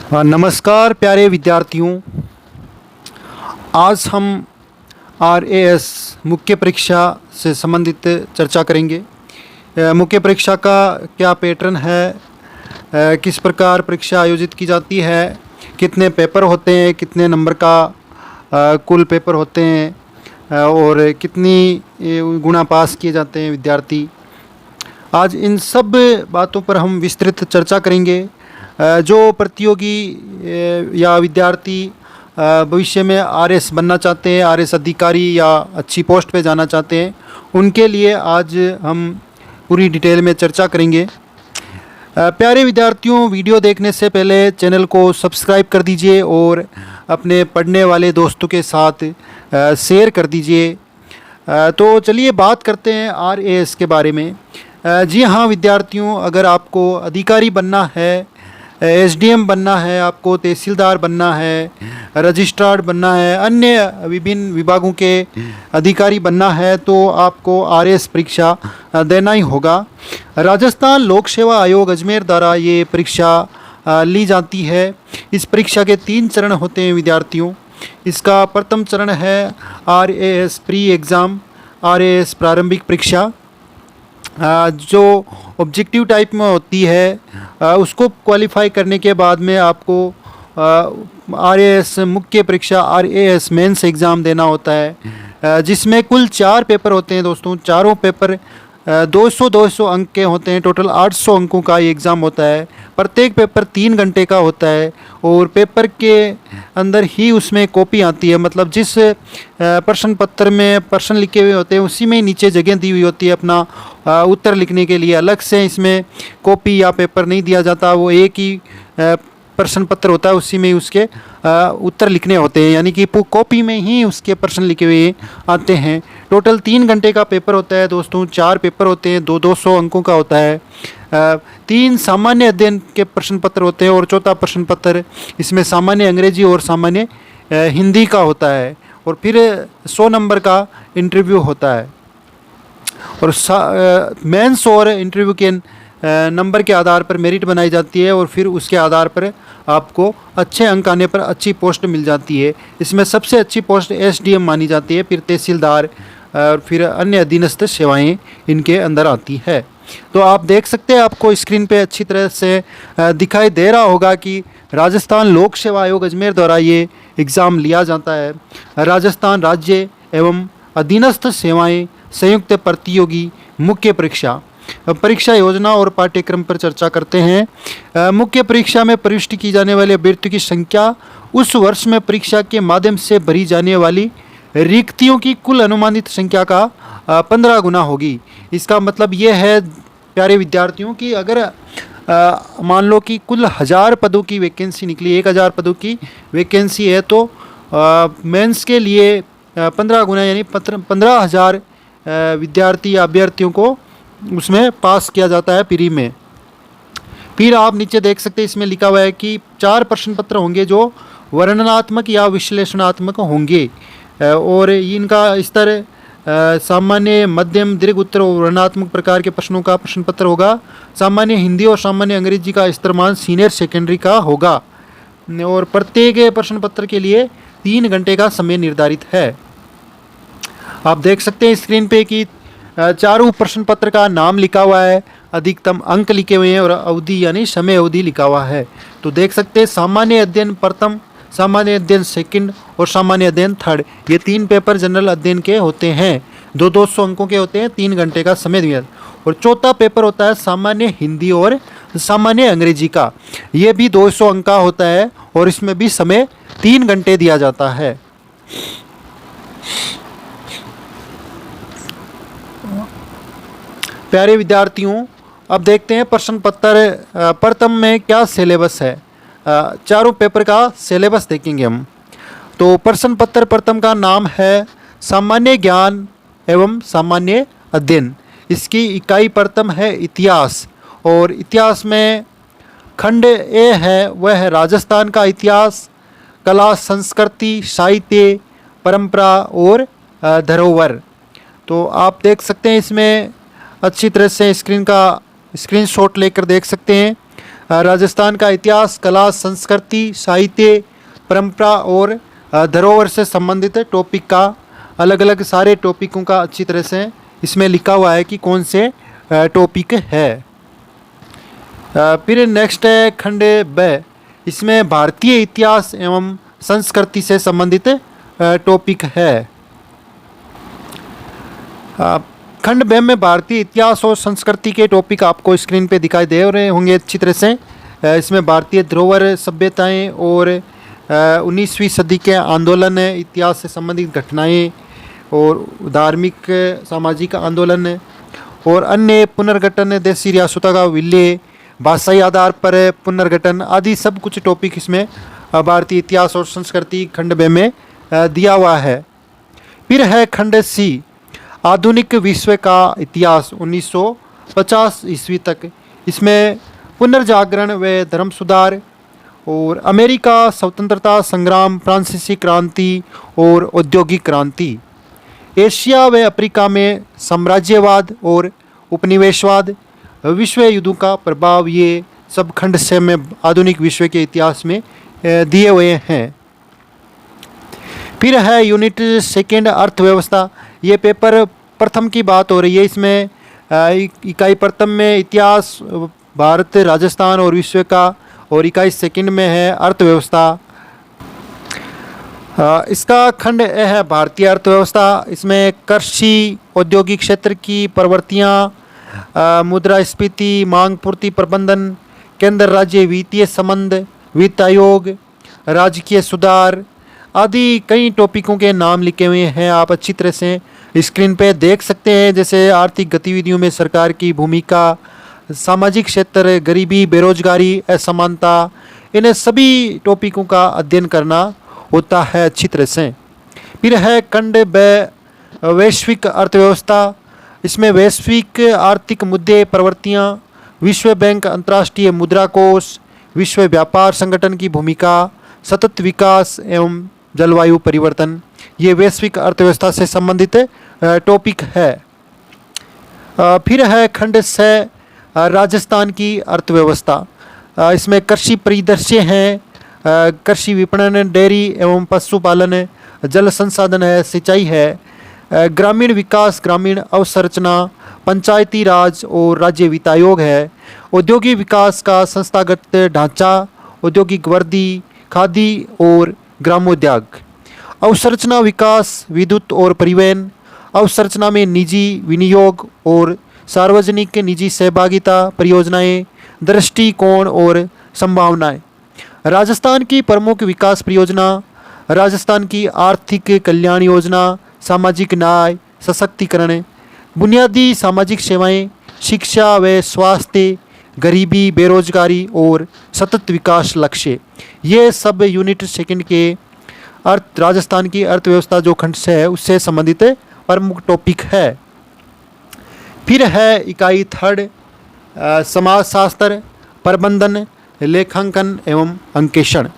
नमस्कार प्यारे विद्यार्थियों। आज हम RAS मुख्य परीक्षा से संबंधित चर्चा करेंगे। मुख्य परीक्षा का क्या पैटर्न है, किस प्रकार परीक्षा आयोजित की जाती है, कितने पेपर होते हैं, कितने नंबर का कुल पेपर होते हैं और कितनी गुणा पास किए जाते हैं विद्यार्थी। आज इन सब बातों पर हम विस्तृत चर्चा करेंगे। जो प्रतियोगी या विद्यार्थी भविष्य में RS बनना चाहते हैं, RS अधिकारी या अच्छी पोस्ट पे जाना चाहते हैं, उनके लिए आज हम पूरी डिटेल में चर्चा करेंगे। प्यारे विद्यार्थियों, वीडियो देखने से पहले चैनल को सब्सक्राइब कर दीजिए और अपने पढ़ने वाले दोस्तों के साथ शेयर कर दीजिए। तो चलिए बात करते हैं RAS के बारे में। जी हाँ विद्यार्थियों, अगर आपको अधिकारी बनना है, SDM बनना है, आपको तहसीलदार बनना है, रजिस्ट्रार बनना है, अन्य विभिन्न विभागों के अधिकारी बनना है, तो आपको RAS परीक्षा देना ही होगा। राजस्थान लोक सेवा आयोग अजमेर द्वारा ये परीक्षा ली जाती है। इस परीक्षा के 3 चरण होते हैं विद्यार्थियों। इसका प्रथम चरण है RAS प्री एग्ज़ाम, RAS प्रारंभिक परीक्षा, जो ऑब्जेक्टिव टाइप में होती है। उसको क्वालिफाई करने के बाद में आपको RAS मुख्य परीक्षा RAS मेंस एग्ज़ाम देना होता है, जिसमें कुल 4 पेपर होते हैं दोस्तों। चारों पेपर 200-200 अंक के होते हैं। टोटल 800 अंकों का ये एग्ज़ाम होता है। प्रत्येक पेपर 3 घंटे का होता है और पेपर के अंदर ही उसमें कॉपी आती है। मतलब जिस प्रश्न पत्र में प्रश्न लिखे हुए होते हैं उसी में नीचे जगह दी हुई होती है अपना उत्तर लिखने के लिए। अलग से इसमें कॉपी या पेपर नहीं दिया जाता। वो एक ही प्रश्न पत्र होता है, उसी में उसके उत्तर लिखने होते हैं, यानी कि कॉपी में ही उसके प्रश्न लिखे हुए आते हैं। टोटल 3 घंटे का पेपर होता है दोस्तों। 4 पेपर होते हैं, 200 अंकों का होता है। 3 सामान्य अध्ययन के प्रश्न पत्र होते हैं और चौथा प्रश्न पत्र इसमें सामान्य अंग्रेजी और सामान्य हिंदी का होता है। और फिर 100 नंबर का इंटरव्यू होता है और मेंस और इंटरव्यू के नंबर के आधार पर मेरिट बनाई जाती है और फिर उसके आधार पर आपको अच्छे अंक आने पर अच्छी पोस्ट मिल जाती है। इसमें सबसे अच्छी पोस्ट SDM मानी जाती है, फिर तहसीलदार और फिर अन्य अधीनस्थ सेवाएं इनके अंदर आती है। तो आप देख सकते हैं, आपको स्क्रीन पे अच्छी तरह से दिखाई दे रहा होगा कि राजस्थान लोक सेवा आयोग अजमेर द्वारा ये एग्ज़ाम लिया जाता है। राजस्थान राज्य एवं अधीनस्थ सेवाएं संयुक्त प्रतियोगी मुख्य परीक्षा। परीक्षा योजना और पाठ्यक्रम पर चर्चा करते हैं। मुख्य परीक्षा में प्रविष्ट की जाने वाले अभ्यर्थियों की संख्या उस वर्ष में परीक्षा के माध्यम से भरी जाने वाली रिक्तियों की कुल अनुमानित संख्या का 15 गुना होगी। इसका मतलब ये है प्यारे विद्यार्थियों कि अगर मान लो कि कुल 1000 पदों की वैकेंसी निकली, 1000 पदों की वैकेंसी है, तो मेंस के लिए 15 गुना यानी 15,000 विद्यार्थी या अभ्यर्थियों को उसमें पास किया जाता है प्री में। फिर आप नीचे देख सकते हैं, इसमें लिखा हुआ है कि 4 प्रश्न पत्र होंगे जो वर्णनात्मक या विश्लेषणात्मक होंगे और इनका स्तर सामान्य, मध्यम, दीर्घ उत्तर और वर्णनात्मक प्रकार के प्रश्नों का प्रश्न पत्र होगा। सामान्य हिंदी और सामान्य अंग्रेजी का स्तरमान सीनियर सेकेंडरी का होगा और प्रत्येक प्रश्न पत्र के लिए 3 घंटे का समय निर्धारित है। आप देख सकते हैं स्क्रीन पे कि चारों प्रश्न पत्र का नाम लिखा हुआ है, अधिकतम अंक लिखे हुए हैं और अवधि यानी समय अवधि लिखा हुआ है। तो देख सकते हैं सामान्य अध्ययन प्रथम, सामान्य अध्ययन सेकंड और सामान्य अध्ययन थर्ड, ये 3 पेपर जनरल अध्ययन के होते हैं। 200 अंकों के होते हैं, 3 घंटे का समय दिया। और चौथा पेपर होता है सामान्य हिंदी और सामान्य अंग्रेजी का। ये भी 200 अंक का होता है और इसमें भी समय 3 घंटे दिया जाता है। प्यारे विद्यार्थियों, अब देखते हैं प्रश्न पत्र प्रथम में क्या सिलेबस है। चारों पेपर का सिलेबस देखेंगे हम। तो प्रश्न पत्र प्रथम का नाम है सामान्य ज्ञान एवं सामान्य अध्ययन। इसकी इकाई प्रथम है इतिहास और इतिहास में खंड ए है, वह है राजस्थान का इतिहास, कला, संस्कृति, साहित्य, परंपरा और धरोहर। तो आप देख सकते हैं इसमें अच्छी तरह से स्क्रीनशॉट लेकर देख सकते हैं। राजस्थान का इतिहास, कला, संस्कृति, साहित्य, परंपरा और धरोहर से संबंधित टॉपिक का अलग अलग सारे टॉपिकों का अच्छी तरह से इसमें लिखा हुआ है कि कौन से टॉपिक है। फिर नेक्स्ट है खंड ब। इसमें भारतीय इतिहास एवं संस्कृति से संबंधित टॉपिक है। खंड ब में भारतीय इतिहास और संस्कृति के टॉपिक आपको स्क्रीन पे दिखाई दे रहे होंगे अच्छी तरह से। इसमें भारतीय धरोहर, सभ्यताएं और 19वीं सदी के आंदोलन, इतिहास से संबंधित घटनाएं और धार्मिक सामाजिक आंदोलन और अन्य पुनर्गठन, देशी रियासतों का विलय, भाषाई आधार पर पुनर्गठन आदि सब कुछ टॉपिक इसमें भारतीय इतिहास और संस्कृति खंड ब में दिया हुआ है। फिर है खंड सी, आधुनिक विश्व का इतिहास 1950 ईस्वी तक। इसमें पुनर्जागरण व धर्म सुधार और अमेरिका, स्वतंत्रता संग्राम, फ्रांसीसी क्रांति और औद्योगिक क्रांति, एशिया व अफ्रीका में साम्राज्यवाद और उपनिवेशवाद, विश्व युद्धों का प्रभाव, ये सब खंड से में आधुनिक विश्व के इतिहास में दिए हुए हैं। फिर है यूनिट सेकेंड, अर्थव्यवस्था। ये पेपर प्रथम की बात हो रही है। इसमें इकाई प्रथम में इतिहास, भारत, राजस्थान और विश्व का, और इकाई सेकंड में है अर्थव्यवस्था। इसका खंड ए है भारतीय अर्थव्यवस्था। इसमें कृषि, औद्योगिक क्षेत्र की प्रवृत्तियाँ, मुद्रास्फीति, मांग पूर्ति प्रबंधन, केंद्र राज्य वित्तीय संबंध, वित्त आयोग, राजकीय सुधार आदि कई टॉपिकों के नाम लिखे हुए हैं। आप अच्छी तरह से स्क्रीन पे देख सकते हैं, जैसे आर्थिक गतिविधियों में सरकार की भूमिका, सामाजिक क्षेत्र, गरीबी, बेरोजगारी, असमानता, इन्हें सभी टॉपिकों का अध्ययन करना होता है अच्छी तरह से। फिर है खंड ब, वैश्विक अर्थव्यवस्था। इसमें वैश्विक आर्थिक मुद्दे, प्रवृत्तियाँ, विश्व बैंक, अंतर्राष्ट्रीय मुद्रा कोष, विश्व व्यापार संगठन की भूमिका, सतत विकास एवं जलवायु परिवर्तन, ये वैश्विक अर्थव्यवस्था से संबंधित टॉपिक है। फिर है खंड से, राजस्थान की अर्थव्यवस्था। इसमें कृषि परिदृश्य हैं, कृषि विपणन, डेयरी एवं पशुपालन, जल संसाधन है, सिंचाई है, ग्रामीण विकास, ग्रामीण अवसंरचना, पंचायती राज और राज्य वित्त आयोग है, औद्योगिक विकास का संस्थागत ढांचा, औद्योगिक वर्दी, खादी और ग्रामोद्योग, अवसंरचना विकास, विद्युत और परिवहन, अवसंरचना में निजी विनियोग और सार्वजनिक निजी सहभागिता परियोजनाएं, दृष्टिकोण और संभावनाएं। राजस्थान की प्रमुख विकास परियोजना, राजस्थान की आर्थिक कल्याण योजना, सामाजिक न्याय, सशक्तिकरण, बुनियादी सामाजिक सेवाएं, शिक्षा व स्वास्थ्य, गरीबी, बेरोजगारी और सतत विकास लक्ष्य, ये सब यूनिट सेकंड के राजस्थान की अर्थव्यवस्था जो खंड से है उससे संबंधित प्रमुख टॉपिक है। फिर है इकाई थर्ड, समाजशास्त्र, प्रबंधन, लेखांकन एवं अंकेक्षण।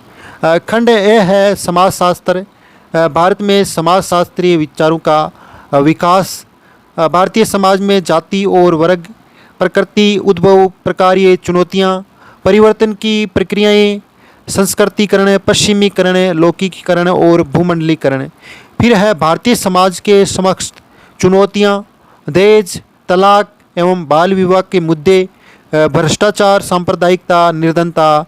खंड ए है समाजशास्त्र। भारत में समाजशास्त्रीय विचारों का विकास, भारतीय समाज में जाति और वर्ग, प्रकृति, उद्भव, प्रकार्य, चुनौतियाँ, परिवर्तन की प्रक्रियाएं, संस्कृतिकरण, पश्चिमीकरण, लौकिकीकरण और भूमंडलीकरण। फिर है भारतीय समाज के समक्ष चुनौतियाँ, दहेज, तलाक एवं बाल विवाह के मुद्दे, भ्रष्टाचार, सांप्रदायिकता, निर्धनता,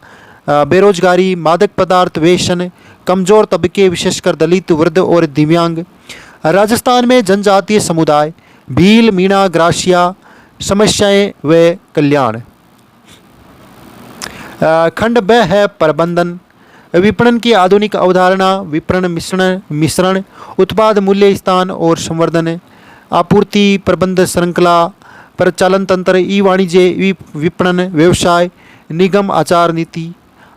बेरोजगारी, मादक पदार्थ व्यसन, कमज़ोर तबके विशेषकर दलित, वृद्ध और दिव्यांग, राजस्थान में जनजातीय समुदाय, भील, मीणा, ग्रासिया, समस्याएं व कल्याण। खंड ब है प्रबंधन, विपणन की आधुनिक अवधारणा, विपणन मिश्रण, उत्पाद मूल्य स्थान और संवर्धन, आपूर्ति प्रबंध श्रृंखला, परिचालन तंत्र, ई वाणिज्य, विपणन, व्यवसाय, निगम आचार नीति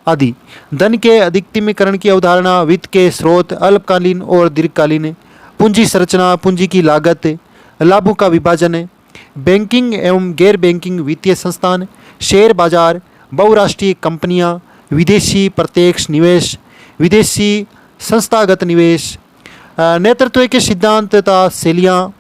आदि, धन के अधिकतमीकरण की अवधारणा, वित्त के स्रोत, अल्पकालीन और दीर्घकालीन, पूंजी संरचना, पूंजी की लागत, लाभों का विभाजन, बैंकिंग एवं गैर बैंकिंग वित्तीय संस्थान, शेयर बाजार, बहुराष्ट्रीय कंपनियां, विदेशी प्रत्यक्ष निवेश, विदेशी संस्थागत निवेश, नेतृत्व के सिद्धांत तथा शैलियाँ,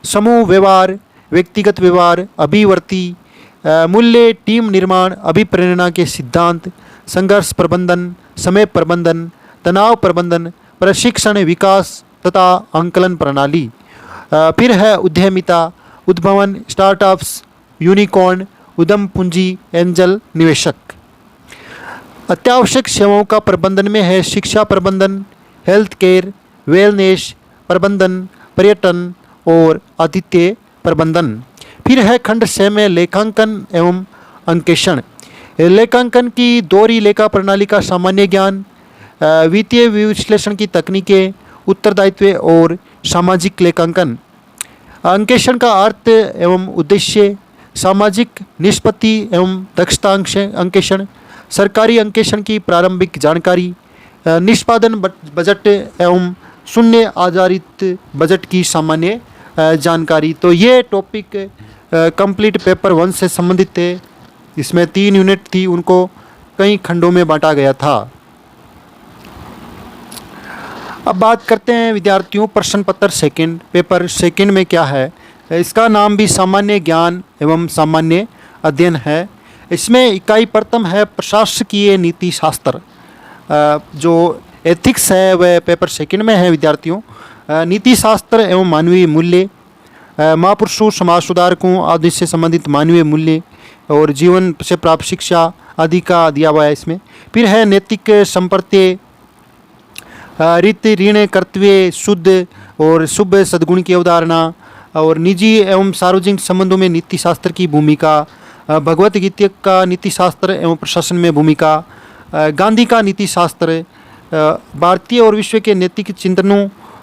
समूह व्यवहार, व्यक्तिगत व्यवहार, अभिवर्ती, मूल्य, टीम निर्माण, अभिप्रेरणा के सिद्धांत, संघर्ष प्रबंधन, समय प्रबंधन, तनाव प्रबंधन, प्रशिक्षण, विकास तथा आंकलन प्रणाली। फिर है उद्यमिता, उद्भवन, स्टार्टअप्स, यूनिकॉर्न, उद्यम पूंजी, एंजल निवेशक। अत्यावश्यक सेवाओं का प्रबंधन में है शिक्षा प्रबंधन, हेल्थ केयर, वेलनेस प्रबंधन, पर्यटन और आतिथ्य प्रबंधन। फिर है खंड 6 में लेखांकन एवं अंकेक्षण। लेखांकन की दोहरी लेखा प्रणाली का सामान्य ज्ञान, वित्तीय विश्लेषण की तकनीकें, उत्तरदायित्व और सामाजिक लेखांकन। अंकेक्षण का अर्थ एवं उद्देश्य, सामाजिक निष्पत्ति एवं दक्षता अंकेक्षण, सरकारी अंकेक्षण की प्रारंभिक जानकारी, निष्पादन बजट एवं शून्य आधारित बजट की सामान्य जानकारी। तो ये टॉपिक कंप्लीट पेपर 1 से संबंधित थे। इसमें 3 यूनिट थी, उनको कई खंडों में बांटा गया था। अब बात करते हैं विद्यार्थियों प्रश्न पत्र सेकंड, पेपर सेकंड में क्या है। इसका नाम भी सामान्य ज्ञान एवं सामान्य अध्ययन है। इसमें इकाई प्रथम है प्रशासकीय नीति शास्त्र। जो एथिक्स है वह पेपर सेकंड में है विद्यार्थियों। नीति शास्त्र एवं मानवीय मूल्य, महापुरुषों, समाज सुधारकों आदि से संबंधित मानवीय मूल्य और जीवन से प्राप्त शिक्षा आदि का दिया हुआ है इसमें। फिर है नैतिक संप्रत्य, रीति, ऋण, कर्तव्य, शुद्ध और शुभ सद्गुण की अवधारणा और निजी एवं सार्वजनिक संबंधों में नीति शास्त्र की भूमिका, भगवत गीता का नीति शास्त्र एवं प्रशासन में भूमिका, गांधी का नीति शास्त्र, भारतीय और विश्व के नैतिक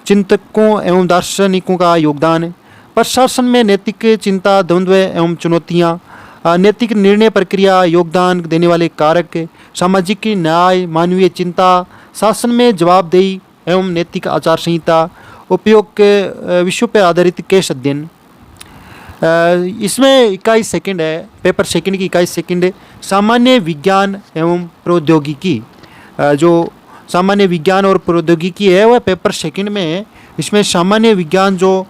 चिंतकों एवं दार्शनिकों का योगदान, प्रशासन में नैतिक चिंता, द्वंद्व एवं चुनौतियाँ, नैतिक निर्णय प्रक्रिया, योगदान देने वाले कारक, सामाजिक न्याय, मानवीय चिंता, शासन में जवाबदेही एवं नैतिक आचार संहिता, उपयोग के विषयों पर आधारित केस अध्ययन। इसमें इकाई सेकंड है, पेपर सेकंड की इकाई सेकंड है सामान्य विज्ञान एवं प्रौद्योगिकी। जो सामान्य विज्ञान और प्रौद्योगिकी है वह पेपर सेकंड में है। इसमें सामान्य विज्ञान जो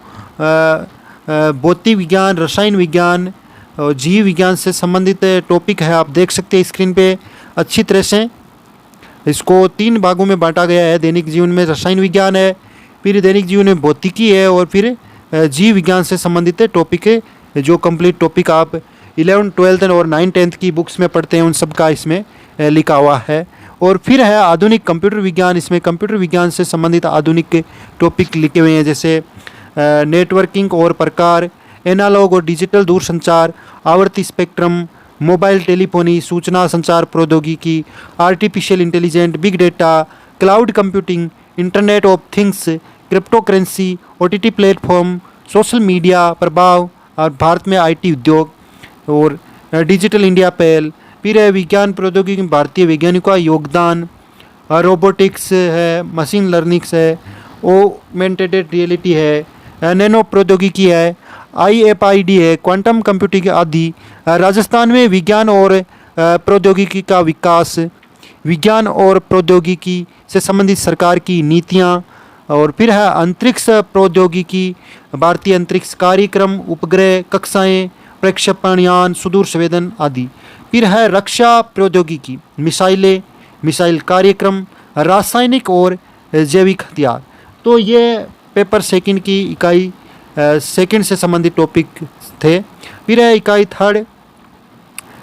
भौतिक विज्ञान, रसायन विज्ञान और जीव विज्ञान से संबंधित टॉपिक है। आप देख सकते हैं स्क्रीन पे अच्छी तरह से। इसको 3 भागों में बांटा गया है। दैनिक जीवन में रसायन विज्ञान है, फिर दैनिक जीवन में भौतिकी है और फिर जीव विज्ञान से संबंधित टॉपिक है। जो कंप्लीट टॉपिक आप 11th, 12th और 9th, 10th की बुक्स में पढ़ते हैं उन सब का इसमें लिखा हुआ है। और फिर है आधुनिक कंप्यूटर विज्ञान। इसमें कंप्यूटर विज्ञान से संबंधित आधुनिक टॉपिक लिखे हुए हैं, जैसे नेटवर्किंग और प्रकार, एनालॉग और डिजिटल दूरसंचार, आवर्ती स्पेक्ट्रम, मोबाइल टेलीफोनी, सूचना संचार प्रौद्योगिकी, artificial intelligence, big data, cloud computing, internet of things, crypto currency, OTT platform, social media प्रभाव और भारत में IT उद्योग और डिजिटल इंडिया पहल। फिर है विज्ञान प्रौद्योगिकी में भारतीय वैज्ञानिकों का योगदान, रोबोटिक्स है, मशीन लर्निंग्स है, ऑगमेंटेड रियलिटी है, नैनो प्रौद्योगिकी है, IFID है, क्वांटम कंप्यूटिंग आदि। राजस्थान में विज्ञान और प्रौद्योगिकी का विकास, विज्ञान और प्रौद्योगिकी से संबंधित सरकार की नीतियाँ। और फिर है अंतरिक्ष प्रौद्योगिकी, भारतीय अंतरिक्ष कार्यक्रम, उपग्रह, कक्षाएँ, प्रक्षेपण यान, सुदूर संवेदन आदि। फिर है रक्षा प्रौद्योगिकी, मिसाइलें, मिसाइल कार्यक्रम, रासायनिक और जैविक हथियार। तो ये पेपर सेकंड की इकाई सेकंड से संबंधित टॉपिक थे। फिर है इकाई थर्ड,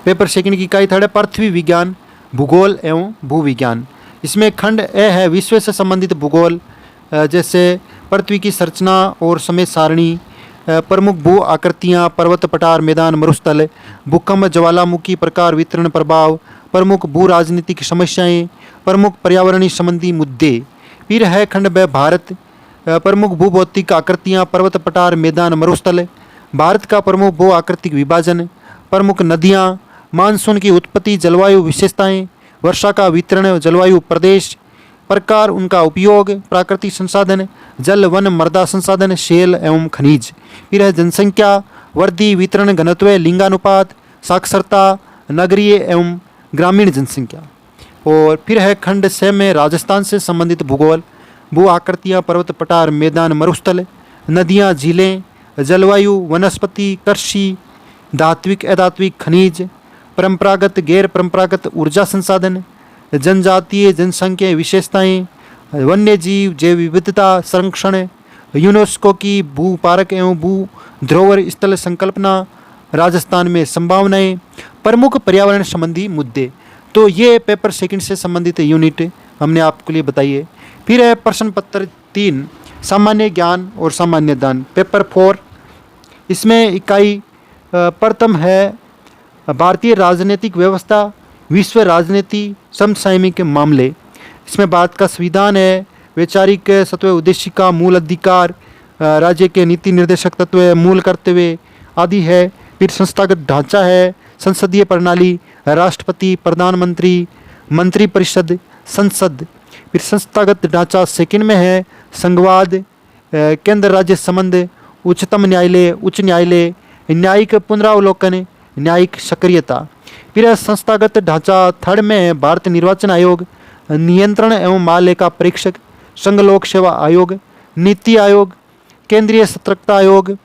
पेपर सेकंड की इकाई थर्ड है पृथ्वी विज्ञान, भूगोल एवं भूविज्ञान। इसमें खंड ए है विश्व से संबंधित भूगोल, जैसे पृथ्वी की संरचना और समय सारणी, प्रमुख भू आकृतियाँ, पर्वत, पठार, मैदान, मरुस्थल, भूकंप, ज्वालामुखी, प्रकार, वितरण, प्रभाव, प्रमुख भू राजनीतिक समस्याएं, प्रमुख पर्यावरणीय संबंधी मुद्दे। फिर है खंड ब भारत, प्रमुख भूभौतिक आकृतियाँ, पर्वत, पठार, मैदान, मरुस्थल, भारत का प्रमुख भू आकृतिक विभाजन, प्रमुख नदियाँ, मानसून की उत्पत्ति, जलवायु विशेषताएं, वर्षा का वितरण, जलवायु प्रदेश, प्रकार, उनका उपयोग, प्राकृतिक संसाधन, जल, वन, मृदा संसाधन, शैल एवं खनिज। फिर है जनसंख्या वृद्धि, वितरण, घनत्व, लिंगानुपात, साक्षरता, नगरीय एवं ग्रामीण जनसंख्या। और फिर है खंड 6 में राजस्थान से संबंधित भूगोल, भू आकृतियाँ, पर्वत, पठार, मैदान, मरुस्थल, नदियाँ, झीलें, जलवायु, वनस्पति, कृषि, धात्विक अधात्विक खनिज, परंपरागत गैर परंपरागत ऊर्जा संसाधन, जनजातीय जनसंख्या विशेषताएं, वन्य जीव जैव विविधता संरक्षण, यूनेस्को की भू पार्क एवं भू धरोहर स्थल संकल्पना, राजस्थान में संभावनाएं, प्रमुख पर्यावरण संबंधी मुद्दे। तो ये पेपर सेकंड से संबंधित यूनिट हमने आपके लिए बताई है। फिर है प्रश्न पत्र 3 सामान्य ज्ञान और सामान्य ज्ञान पेपर 4। इसमें इकाई प्रथम है भारतीय राजनीतिक व्यवस्था, विश्व राजनीति, समसामयिक मामले। इसमें भारत का संविधान है, वैचारिक सत्व उद्देश्य का मूल अधिकार, राज्य के नीति निर्देशक तत्व, मूल कर्तव्य आदि है। फिर संस्थागत ढांचा है, संसदीय प्रणाली, राष्ट्रपति, प्रधानमंत्री, मंत्रिपरिषद, संसद। फिर संस्थागत ढांचा सेकंड में है संघवाद, केंद्र राज्य संबंध, उच्चतम न्यायालय, उच्च न्यायालय, न्यायिक पुनरावलोकन, न्यायिक सक्रियता। फिर है संस्थागत ढांचा थर्ड में है भारत निर्वाचन आयोग, नियंत्रण एवं महालेखा परीक्षक, संघ लोक सेवा आयोग, नीति आयोग, केंद्रीय सतर्कता आयोग,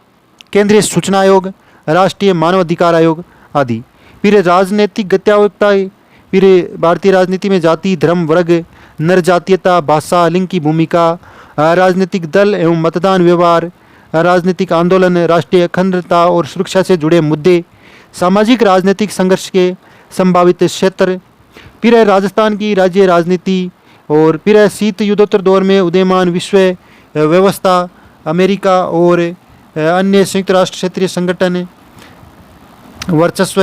केंद्रीय सूचना आयोग, राष्ट्रीय मानव अधिकार आयोग आदि। फिर राजनीतिक गत्यावता, फिर भारतीय राजनीति में जाति, धर्म, वर्ग, नर जातीयता, भाषा, लिंग की भूमिका, राजनीतिक दल एवं मतदान व्यवहार, राजनीतिक आंदोलन, राष्ट्रीय अखंडता और सुरक्षा से जुड़े मुद्दे, सामाजिक राजनीतिक संघर्ष के संभावित क्षेत्र। फिर है राजस्थान की राज्य राजनीति, और फिर है शीत युद्धोत्तर दौर में उदयमान विश्व व्यवस्था, अमेरिका और अन्य संयुक्त राष्ट्र क्षेत्रीय संगठन, वर्चस्व,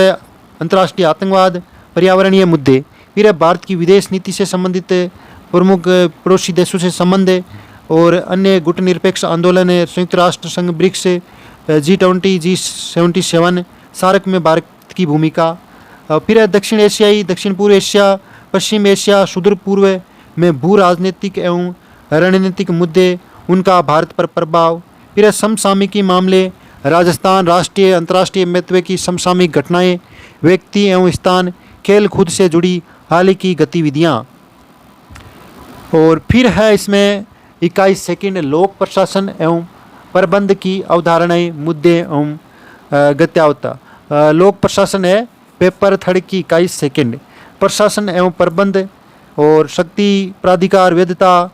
अंतर्राष्ट्रीय आतंकवाद, पर्यावरणीय मुद्दे। फिर है भारत की विदेश नीति से संबंधित प्रमुख पड़ोसी देशों से संबंध और अन्य गुटनिरपेक्ष आंदोलन, संयुक्त राष्ट्र संघ, ब्रिक्स, G20, G77, सार्क में भारत की भूमिका। फिर है दक्षिण एशियाई, दक्षिण पूर्व एशिया, पश्चिम एशिया, सुदूर पूर्व में भू राजनीतिक एवं रणनीतिक मुद्दे, उनका भारत पर प्रभाव। फिर है समसामयिकी मामले, राजस्थान, राष्ट्रीय अंतर्राष्ट्रीय महत्व की समसामयिक घटनाएं, व्यक्ति एवं स्थान, खेल कूद से जुड़ी हाल की गतिविधियां। और फिर है इसमें इकाई सेकंड लोक प्रशासन एवं प्रबंध की अवधारणाएं, मुद्दे एवं गत्यावता। लोक प्रशासन है पेपर थर्ड की इकाई सेकंड। प्रशासन एवं प्रबंध और शक्ति, प्राधिकार, वैधता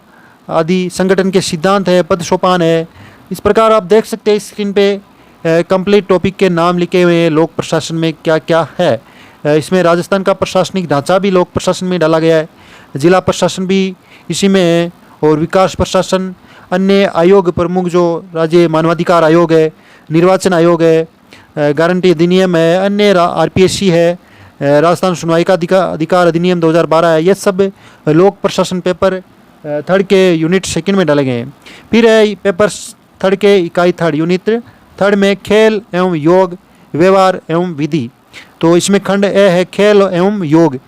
आदि संगठन के सिद्धांत है, पद सोपान है। इस प्रकार आप देख सकते हैं स्क्रीन पे कंप्लीट टॉपिक के नाम लिखे हुए हैं, लोक प्रशासन में क्या क्या है। इसमें राजस्थान का प्रशासनिक ढांचा भी लोक प्रशासन में डाला गया है, जिला प्रशासन भी इसी में है, और विकास प्रशासन, अन्य आयोग प्रमुख जो राज्य मानवाधिकार आयोग है, निर्वाचन आयोग है, गारंटी अधिनियम है, अन्य RPSC है, राजस्थान सुनवाई का अधिकार अधिनियम 2012 है। ये सब लोक प्रशासन पेपर थर्ड के यूनिट सेकंड में डाले गए हैं। फिर है पेपर थर्ड के इकाई थर्ड यूनिट थर्ड में खेल एवं योग, व्यवहार एवं विधि। तो इसमें खंड ए है खेल एवं योग।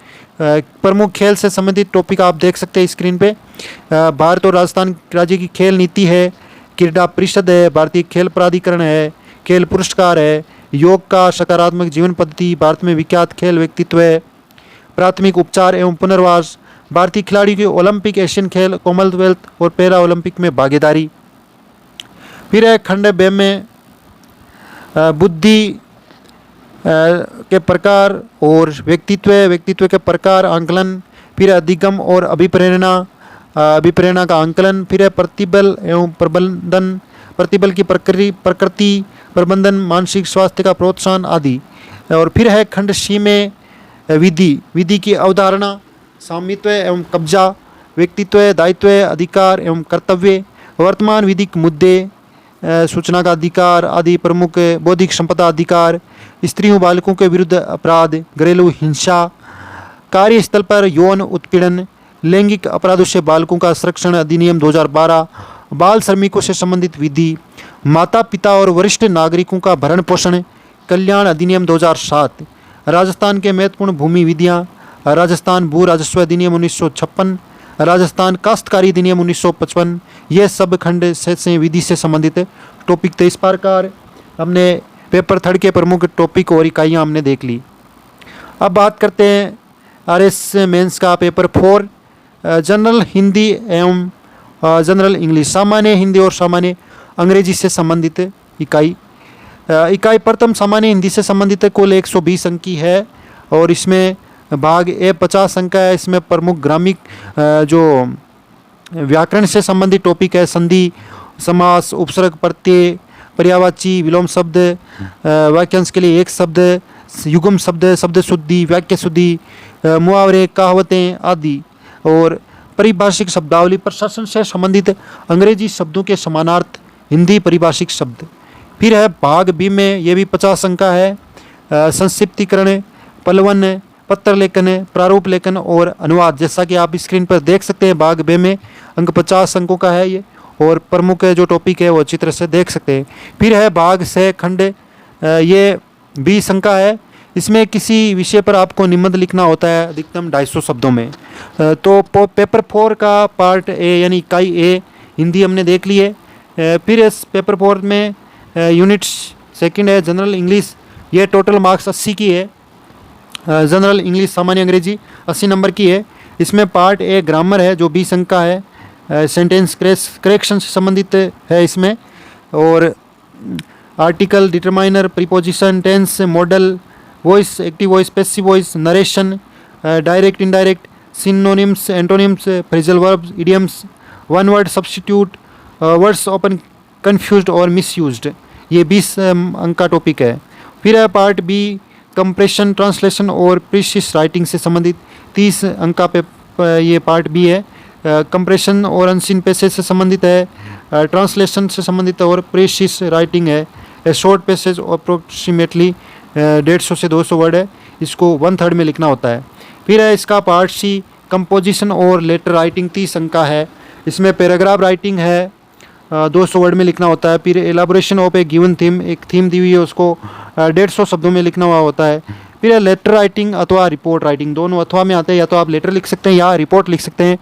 प्रमुख खेल से संबंधित टॉपिक आप देख सकते हैं स्क्रीन पे। भारत और राजस्थान राज्य की खेल नीति है, क्रीड़ा परिषद है, भारतीय खेल प्राधिकरण है, खेल पुरस्कार है, योग का सकारात्मक जीवन पद्धति, भारत में विख्यात खेल व्यक्तित्व है, प्राथमिक उपचार एवं पुनर्वास, भारतीय खिलाड़ियों की ओलंपिक, एशियन खेल, कॉमनवेल्थ और पैरा ओलंपिक में भागीदारी। फिर है खंड बे में बुद्धि के प्रकार और व्यक्तित्व के प्रकार आंकलन। फिर अधिगम और अभिप्रेरणा का आंकलन। फिर है प्रतिबल एवं प्रबंधन, प्रतिबल की प्रकृति, प्रबंधन, मानसिक स्वास्थ्य का प्रोत्साहन आदि। और फिर है खंड सी में विधि की अवधारणा, स्वामित्व एवं कब्जा, व्यक्तित्व, दायित्व, अधिकार एवं कर्तव्य, वर्तमान विधिक मुद्दे, सूचना का अधिकार आदि प्रमुख, बौद्धिक संपदा अधिकार, स्त्रियों बालकों के विरुद्ध अपराध, घरेलू हिंसा, कार्यस्थल पर यौन उत्पीड़न, लैंगिक अपराधों से बालकों का संरक्षण अधिनियम 2012, बाल श्रमिकों से संबंधित विधि, माता पिता और वरिष्ठ नागरिकों का भरण पोषण कल्याण अधिनियम 2007, राजस्थान के महत्वपूर्ण भूमि विधियाँ, राजस्थान भू राजस्व अधिनियम 1956, राजस्थान काश्तकारी अधिनियम 1955। ये सब खंड से विधि से संबंधित टॉपिक थे। इस प्रकार हमने पेपर थर्ड के प्रमुख टॉपिक और इकाइयाँ हमने देख ली। अब बात करते हैं RS मेंस का पेपर 4, जनरल हिंदी एवं जनरल इंग्लिश, सामान्य हिंदी और सामान्य अंग्रेजी से संबंधित इकाई। इकाई प्रथम सामान्य हिंदी से संबंधित कुल 120 अंक की है और इसमें भाग ए 50 अंक का है। इसमें प्रमुख ग्रामिक जो व्याकरण से संबंधित टॉपिक है, संधि, समास, उपसर्ग, प्रत्यय, पर्यायवाची, विलोम शब्द, वाक्यांश के लिए एक शब्द, युग्म शब्द, शब्द शुद्धि, वाक्य शुद्धि, मुहावरे, कहावतें आदि और परिभाषिक शब्दावली, प्रशासन से संबंधित अंग्रेजी शब्दों के समानार्थ हिंदी परिभाषिक शब्द। फिर है भाग बी में, ये भी 50 अंक का है, संक्षिप्तीकरण, पलवन, पत्र लेखन, प्रारूप लेखन और अनुवाद। जैसा कि आप स्क्रीन पर देख सकते हैं, भाग बे में अंक 50 अंकों का है ये और प्रमुख जो टॉपिक है वो चित्र से देख सकते हैं। फिर है भाग से खंड, ये 20 अंक का है। इसमें किसी विषय पर आपको निबंध लिखना होता है अधिकतम 250 शब्दों में। तो पेपर 4 का पार्ट ए यानी इकाई ए हिंदी हमने देख ली है। फिर इस पेपर 4 में यूनिट सेकंड है जनरल इंग्लिश, ये टोटल मार्क्स 80 की है। जनरल इंग्लिश सामान्य अंग्रेजी 80 नंबर की है। इसमें पार्ट ए ग्रामर है जो 20 अंक का है, सेंटेंस करेक्शन से संबंधित है इसमें, और article, determiner, preposition, tense, modal, voice, active voice, passive voice, narration, direct, indirect, synonyms, antonyms, phrasal verbs, idioms, one word substitute, words often confused और मिसयूज्ड, ये 20 अंक का टॉपिक है। फिर है पार्ट बी कंप्रेशन, ट्रांसलेशन और प्रीसिस राइटिंग से संबंधित 30 अंक का ये पार्ट बी है। कंप्रेशन और अनसीन पैसेज से संबंधित है, ट्रांसलेशन से संबंधित और प्रीसिस राइटिंग है। शॉर्ट पैसेज अप्रोक्सीमेटली 150 से 200 वर्ड है, इसको 1/3 में लिखना होता है। फिर है इसका पार्ट सी कंपोजिशन और लेटर राइटिंग 30 अंक का है। इसमें पैराग्राफ राइटिंग है, 200 वर्ड में लिखना होता है। फिर elaboration of A given theme, एक थीम दी हुई है उसको 150 शब्दों में लिखना हुआ होता है। फिर लेटर राइटिंग अथवा रिपोर्ट राइटिंग, दोनों अथवा में आते हैं, या तो आप लेटर लिख सकते हैं या रिपोर्ट लिख सकते हैं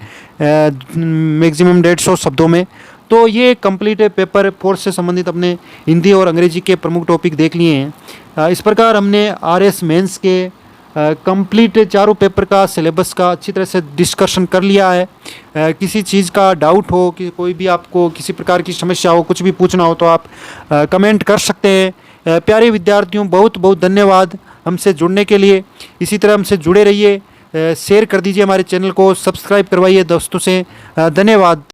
मैक्सिमम 150 शब्दों में। तो ये कंप्लीट पेपर 4 से संबंधित अपने हिंदी और अंग्रेजी के प्रमुख टॉपिक देख लिए हैं। इस प्रकार हमने आरएस मेंस के कंप्लीट चारों पेपर का सिलेबस का अच्छी तरह से डिस्कशन कर लिया है। किसी चीज़ का डाउट हो, कि कोई भी आपको किसी प्रकार की समस्या हो, कुछ भी पूछना हो तो आप कमेंट कर सकते हैं। प्यारे विद्यार्थियों, बहुत बहुत धन्यवाद हमसे जुड़ने के लिए। इसी तरह हमसे जुड़े रहिए, शेयर कर दीजिए हमारे चैनल को, सब्सक्राइब करवाइए दोस्तों से। धन्यवाद।